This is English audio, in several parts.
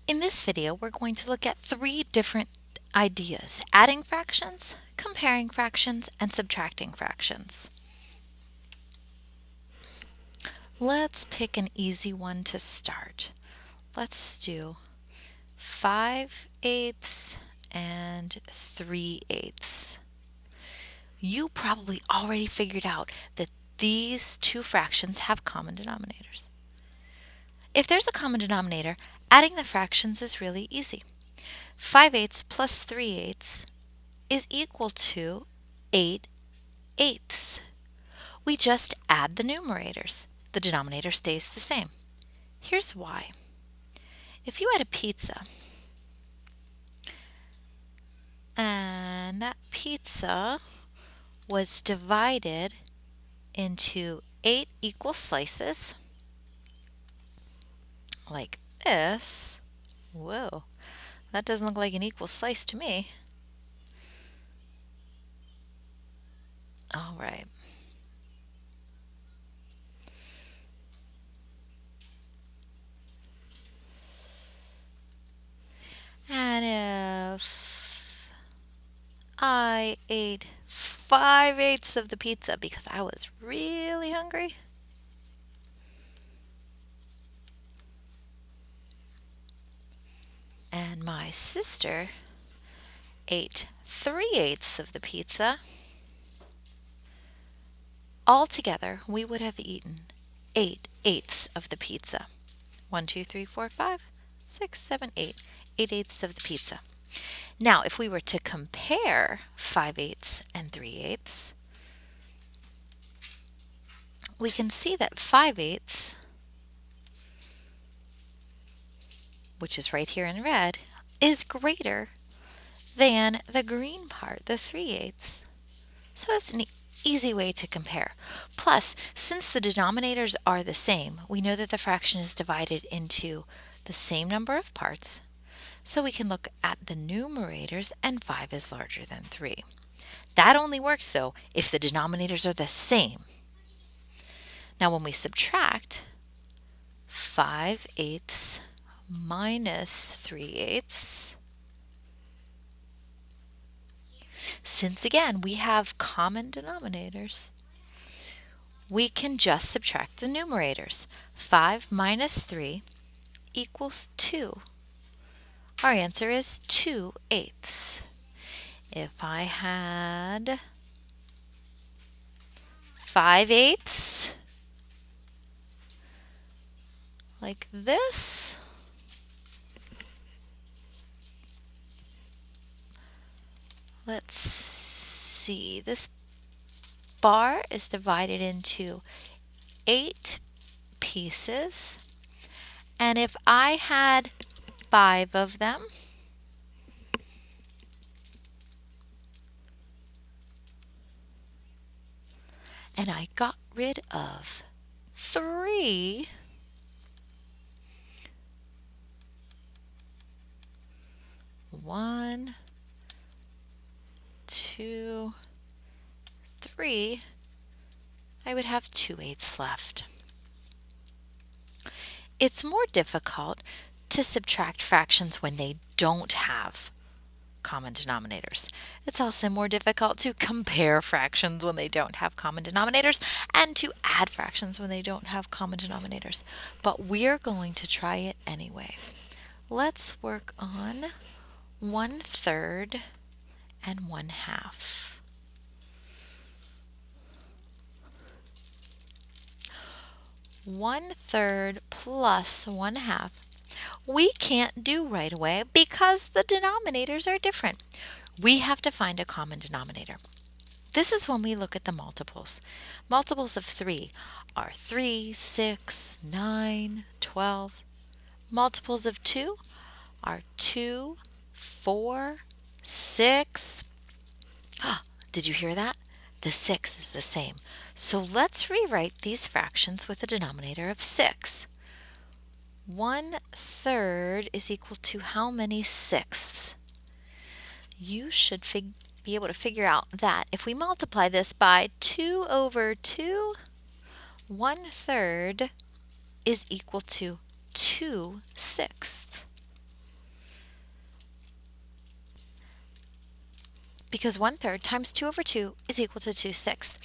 In this video, we're going to look at three different ideas: adding fractions, comparing fractions, and subtracting fractions. Let's pick an easy one to start. Let's do 5/8 and 3/8. You probably already figured out that these two fractions have common denominators. If there's a common denominator, adding the fractions is really easy. 5/8 plus 3/8 is equal to 8/8. We just add the numerators. The denominator stays the same. Here's why. If you had a pizza and that pizza was divided into 8 equal slices, like this. Whoa, that doesn't look like an equal slice to me. All right. And if I ate 5/8 of the pizza because I was really hungry, and my sister ate 3/8 of the pizza, altogether we would have eaten 8/8 of the pizza. 1, 2, 3, 4, 5, 6, 7, 8. 8/8 of the pizza. Now, if we were to compare 5/8 and 3/8, we can see that 5/8, which is right here in red, is greater than the green part, the 3/8. So that's an easy way to compare. Plus, since the denominators are the same, we know that the fraction is divided into the same number of parts. So we can look at the numerators, and 5 is larger than 3. That only works, though, if the denominators are the same. Now, when we subtract 5/8 minus 3/8, since again we have common denominators, we can just subtract the numerators. 5 minus 3 equals 2. Our answer is 2/8. If I had 5/8 like this, let's see, this bar is divided into 8 pieces, and if I had 5 of them, and I got rid of 3, one, 2, 3, I would have 2/8 left. It's more difficult to subtract fractions when they don't have common denominators. It's also more difficult to compare fractions when they don't have common denominators, and to add fractions when they don't have common denominators. But we're going to try it anyway. Let's work on 1/3 and 1/2. 1/3 plus 1/2 we can't do right away because the denominators are different. We have to find a common denominator. This is when we look at the multiples. Multiples of 3 are 3, 6, 9, 12. Multiples of 2 are 2, 4, 6. Did you hear that? The 6 is the same. So let's rewrite these fractions with a denominator of 6. 1/3 is equal to how many sixths? You should be able to figure out that if we multiply this by 2/2, 1/3 is equal to 2/6. because 1/3 times 2 over 2 is equal to 2/6.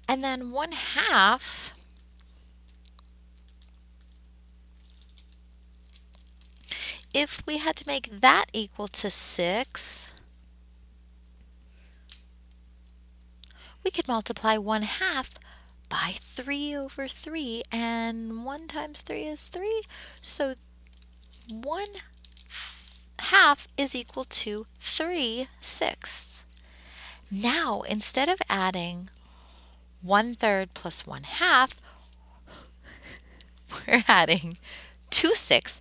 And then 1/2, if we had to make that equal to 6, we could multiply 1/2 by 3 over 3, and 1 times 3 is 3, so 1/2 is equal to 3/6. Now, instead of adding 1/3 plus 1/2, we're adding 2/6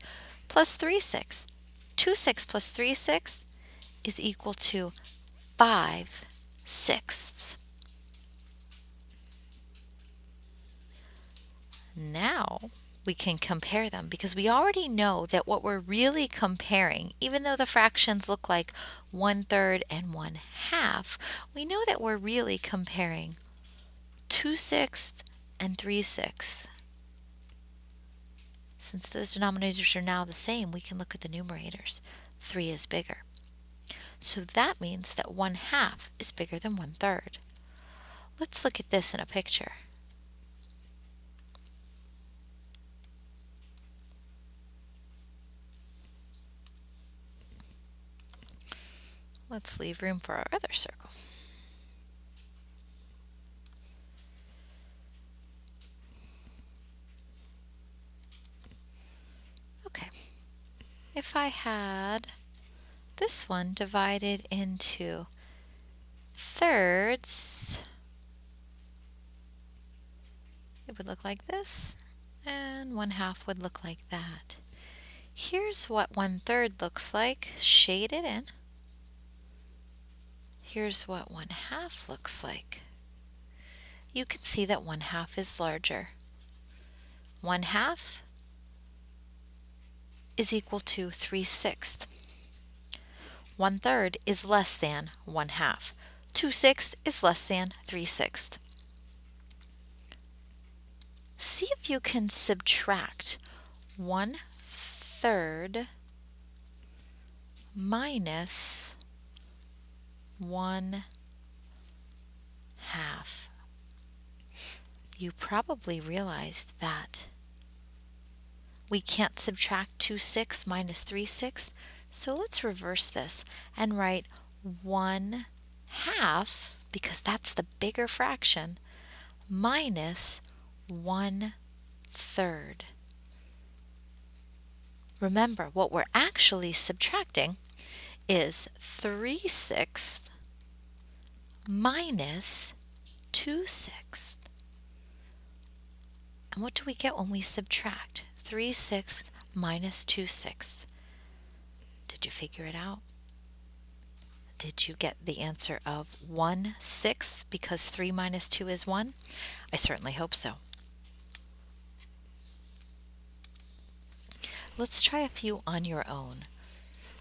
plus 3/6. 2/6 plus 3/6 is equal to 5/6. Now we can compare them because we already know that what we're really comparing, even though the fractions look like 1/3 and 1/2, we know that we're really comparing 2/6 and 3/6. Since those denominators are now the same, we can look at the numerators. 3 is bigger. So that means that 1/2 is bigger than 1/3. Let's look at this in a picture. Let's leave room for our other circle. Okay, if I had this one divided into thirds, it would look like this, and 1/2 would look like that. Here's what 1/3 looks like, shaded in. Here's what 1/2 looks like. You can see that 1/2 is larger. 1/2 is equal to 3/6. 1/3 is less than 1/2. 2/6 is less than 3/6. See if you can subtract 1/3 minus 1/2. You probably realized that we can't subtract 2/6 minus 3/6, so let's reverse this and write 1/2, because that's the bigger fraction, minus 1/3. Remember, what we're actually subtracting is 3/6 minus 2/6. And what do we get when we subtract 3/6 minus 2/6? Did you figure it out? Did you get the answer of 1/6 because 3 minus 2 is 1? I certainly hope so. Let's try a few on your own.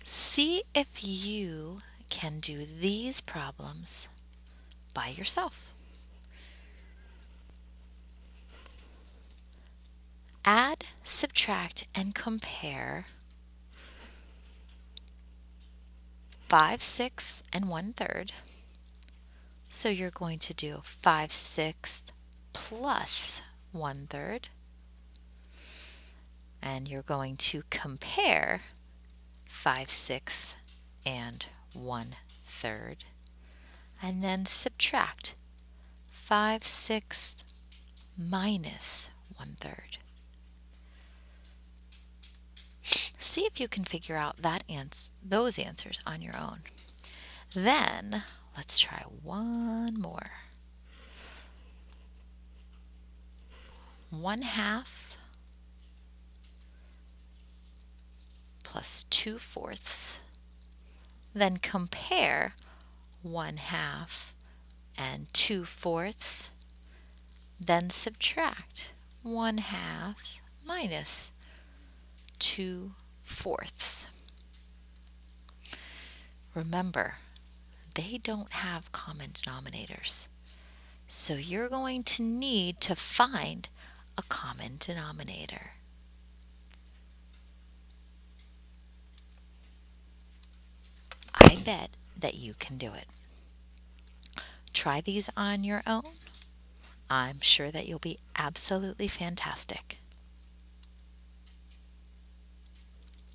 See if you can do these problems by yourself. Add, subtract, and compare 5/6 and 1/3. So you're going to do 5/6 plus 1/3. And you're going to compare 5/6 and 1/3. And then subtract 5/6 minus 1/3. See if you can figure out those answers on your own. Then let's try one more. 1/2 plus 2/4. Then compare 1/2 and 2/4. Then subtract 1/2 minus 2/4. Remember, they don't have common denominators. So you're going to need to find a common denominator. I bet that you can do it. try these on your own. I'm sure that you'll be absolutely fantastic.